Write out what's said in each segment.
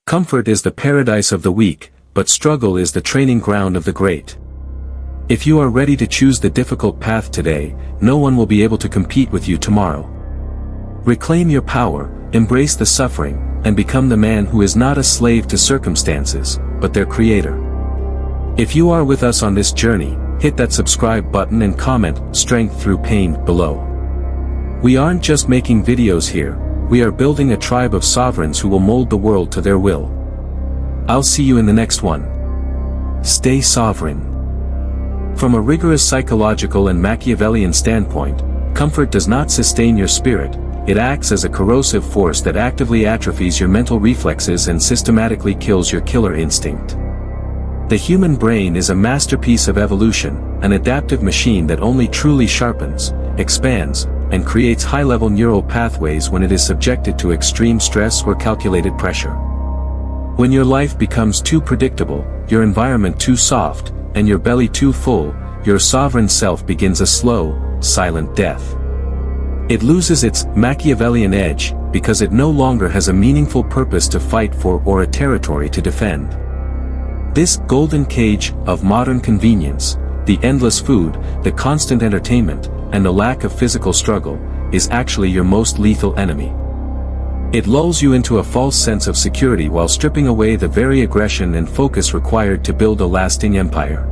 Comfort is the paradise of the weak, but struggle is the training ground of the great. If you are ready to choose the difficult path today, no one will be able to compete with you tomorrow. Reclaim your power, embrace the suffering, and become the man who is not a slave to circumstances, but their creator. If you are with us on this journey, hit that subscribe button and comment "Strength Through Pain" below. We aren't just making videos here, we are building a tribe of sovereigns who will mold the world to their will. I'll see you in the next one. Stay sovereign. From a rigorous psychological and Machiavellian standpoint, comfort does not sustain your spirit, it acts as a corrosive force that actively atrophies your mental reflexes and systematically kills your killer instinct. The human brain is a masterpiece of evolution, an adaptive machine that only truly sharpens, expands, and creates high-level neural pathways when it is subjected to extreme stress or calculated pressure. When your life becomes too predictable, your environment too soft, and your belly too full, your sovereign self begins a slow, silent death. It loses its Machiavellian edge, because it no longer has a meaningful purpose to fight for or a territory to defend. This golden cage of modern convenience, the endless food, the constant entertainment, and the lack of physical struggle, is actually your most lethal enemy. It lulls you into a false sense of security while stripping away the very aggression and focus required to build a lasting empire.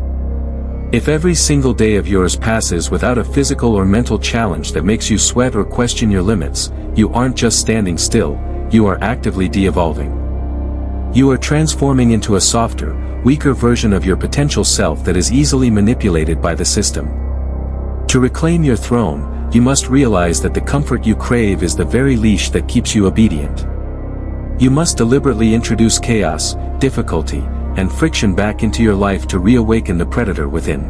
If every single day of yours passes without a physical or mental challenge that makes you sweat or question your limits, you aren't just standing still, you are actively de-evolving. You are transforming into a softer, weaker version of your potential self that is easily manipulated by the system. To reclaim your throne, you must realize that the comfort you crave is the very leash that keeps you obedient. You must deliberately introduce chaos, difficulty, and friction back into your life to reawaken the predator within.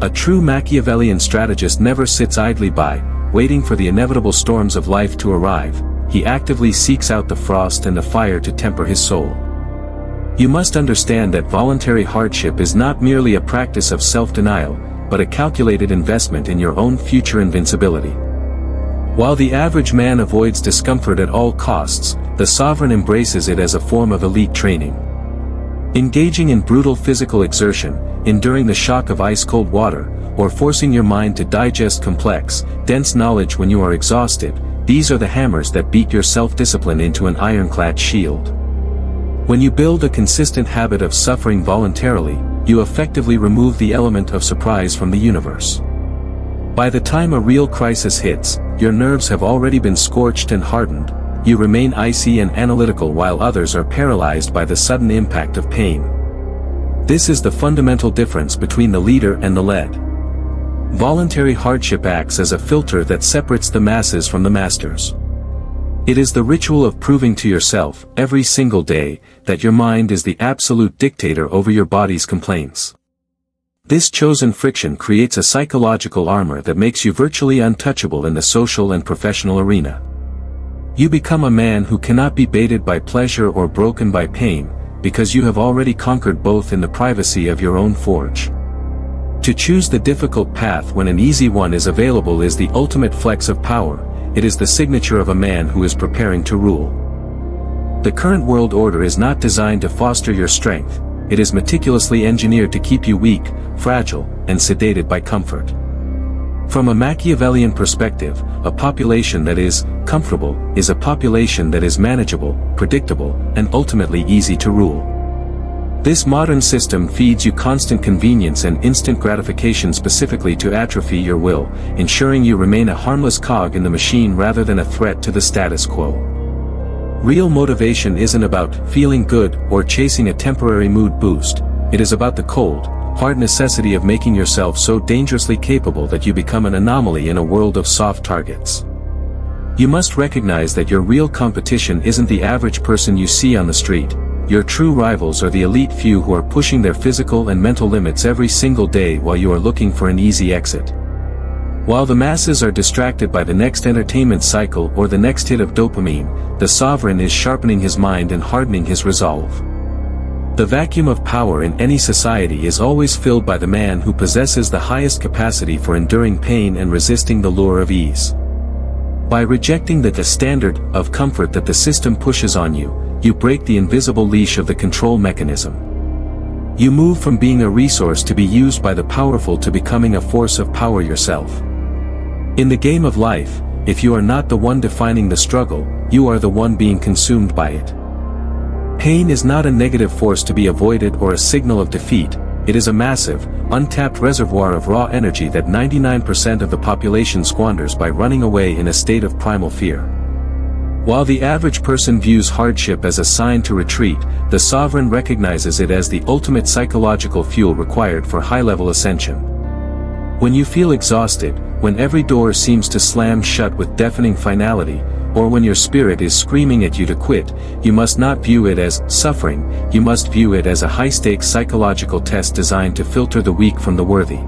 A true Machiavellian strategist never sits idly by, waiting for the inevitable storms of life to arrive. He actively seeks out the frost and the fire to temper his soul. You must understand that voluntary hardship is not merely a practice of self-denial, but a calculated investment in your own future invincibility. While the average man avoids discomfort at all costs, the sovereign embraces it as a form of elite training. Engaging in brutal physical exertion, enduring the shock of ice-cold water, or forcing your mind to digest complex, dense knowledge when you are exhausted, these are the hammers that beat your self-discipline into an iron-clad shield. When you build a consistent habit of suffering voluntarily, you effectively remove the element of surprise from the universe. By the time a real crisis hits, your nerves have already been scorched and hardened. You remain icy and analytical while others are paralyzed by the sudden impact of pain. This is the fundamental difference between the leader and the led. Voluntary hardship acts as a filter that separates the masses from the masters. It is the ritual of proving to yourself, every single day, that your mind is the absolute dictator over your body's complaints. This chosen friction creates a psychological armor that makes you virtually untouchable in the social and professional arena. You become a man who cannot be baited by pleasure or broken by pain, because you have already conquered both in the privacy of your own forge. To choose the difficult path when an easy one is available is the ultimate flex of power. It is the signature of a man who is preparing to rule. The current world order is not designed to foster your strength, it is meticulously engineered to keep you weak, fragile, and sedated by comfort. From a Machiavellian perspective, a population that is comfortable is a population that is manageable, predictable, and ultimately easy to rule. This modern system feeds you constant convenience and instant gratification specifically to atrophy your will, ensuring you remain a harmless cog in the machine rather than a threat to the status quo. Real motivation isn't about feeling good or chasing a temporary mood boost, it is about the cold, hard necessity of making yourself so dangerously capable that you become an anomaly in a world of soft targets. You must recognize that your real competition isn't the average person you see on the street. Your true rivals are the elite few who are pushing their physical and mental limits every single day while you are looking for an easy exit. While the masses are distracted by the next entertainment cycle or the next hit of dopamine, the sovereign is sharpening his mind and hardening his resolve. The vacuum of power in any society is always filled by the man who possesses the highest capacity for enduring pain and resisting the lure of ease. By rejecting the standard of comfort that the system pushes on you, you break the invisible leash of the control mechanism. You move from being a resource to be used by the powerful to becoming a force of power yourself. In the game of life, if you are not the one defining the struggle, you are the one being consumed by it. Pain is not a negative force to be avoided or a signal of defeat, it is a massive, untapped reservoir of raw energy that 99% of the population squanders by running away in a state of primal fear. While the average person views hardship as a sign to retreat, the sovereign recognizes it as the ultimate psychological fuel required for high-level ascension. When you feel exhausted, when every door seems to slam shut with deafening finality, or when your spirit is screaming at you to quit, you must not view it as suffering, you must view it as a high-stakes psychological test designed to filter the weak from the worthy.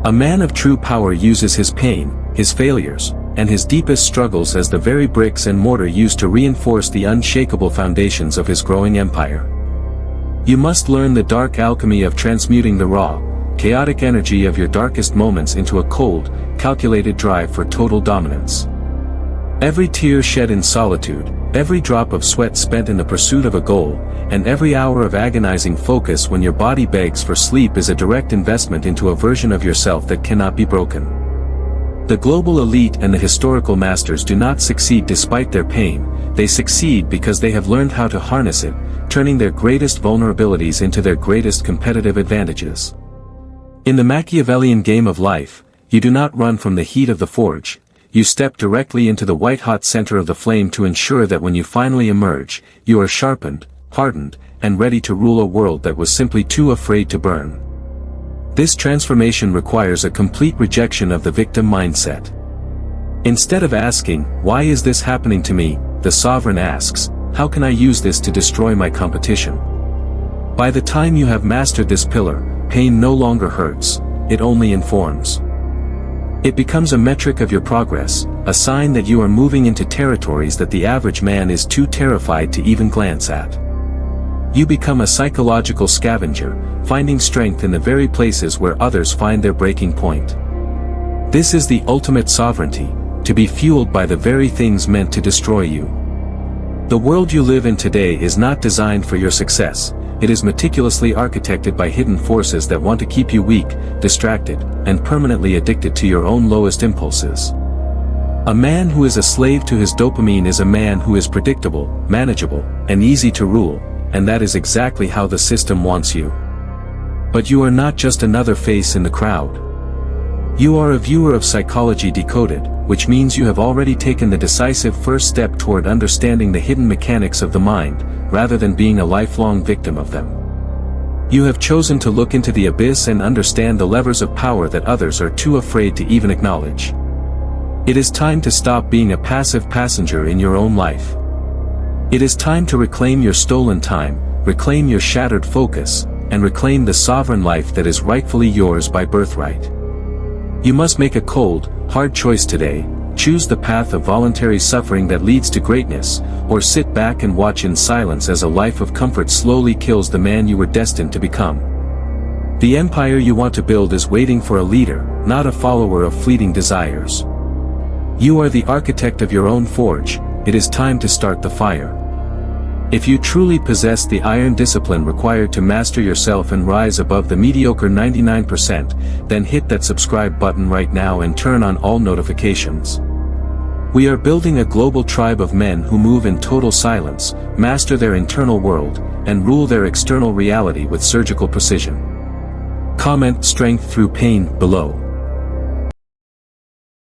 A man of true power uses his pain, his failures, and his deepest struggles as the very bricks and mortar used to reinforce the unshakable foundations of his growing empire. You must learn the dark alchemy of transmuting the raw, chaotic energy of your darkest moments into a cold, calculated drive for total dominance. Every tear shed in solitude, every drop of sweat spent in the pursuit of a goal, and every hour of agonizing focus when your body begs for sleep is a direct investment into a version of yourself that cannot be broken. The global elite and the historical masters do not succeed despite their pain, they succeed because they have learned how to harness it, turning their greatest vulnerabilities into their greatest competitive advantages. In the Machiavellian game of life, you do not run from the heat of the forge, you step directly into the white-hot center of the flame to ensure that when you finally emerge, you are sharpened, hardened, and ready to rule a world that was simply too afraid to burn. This transformation requires a complete rejection of the victim mindset. Instead of asking, "Why is this happening to me?" the sovereign asks, "How can I use this to destroy my competition?" By the time you have mastered this pillar, pain no longer hurts, it only informs. It becomes a metric of your progress, a sign that you are moving into territories that the average man is too terrified to even glance at. You become a psychological scavenger, finding strength in the very places where others find their breaking point. This is the ultimate sovereignty, to be fueled by the very things meant to destroy you. The world you live in today is not designed for your success, it is meticulously architected by hidden forces that want to keep you weak, distracted, and permanently addicted to your own lowest impulses. A man who is a slave to his dopamine is a man who is predictable, manageable, and easy to rule, and that is exactly how the system wants you. But you are not just another face in the crowd. You are a viewer of Psychology Decoded, which means you have already taken the decisive first step toward understanding the hidden mechanics of the mind, rather than being a lifelong victim of them. You have chosen to look into the abyss and understand the levers of power that others are too afraid to even acknowledge. It is time to stop being a passive passenger in your own life. It is time to reclaim your stolen time, reclaim your shattered focus, and reclaim the sovereign life that is rightfully yours by birthright. You must make a cold, hard choice today: choose the path of voluntary suffering that leads to greatness, or sit back and watch in silence as a life of comfort slowly kills the man you were destined to become. The empire you want to build is waiting for a leader, not a follower of fleeting desires. You are the architect of your own forge, it is time to start the fire. If you truly possess the iron discipline required to master yourself and rise above the mediocre 99%, then hit that subscribe button right now and turn on all notifications. We are building a global tribe of men who move in total silence, master their internal world, and rule their external reality with surgical precision. Comment "strength through pain" below.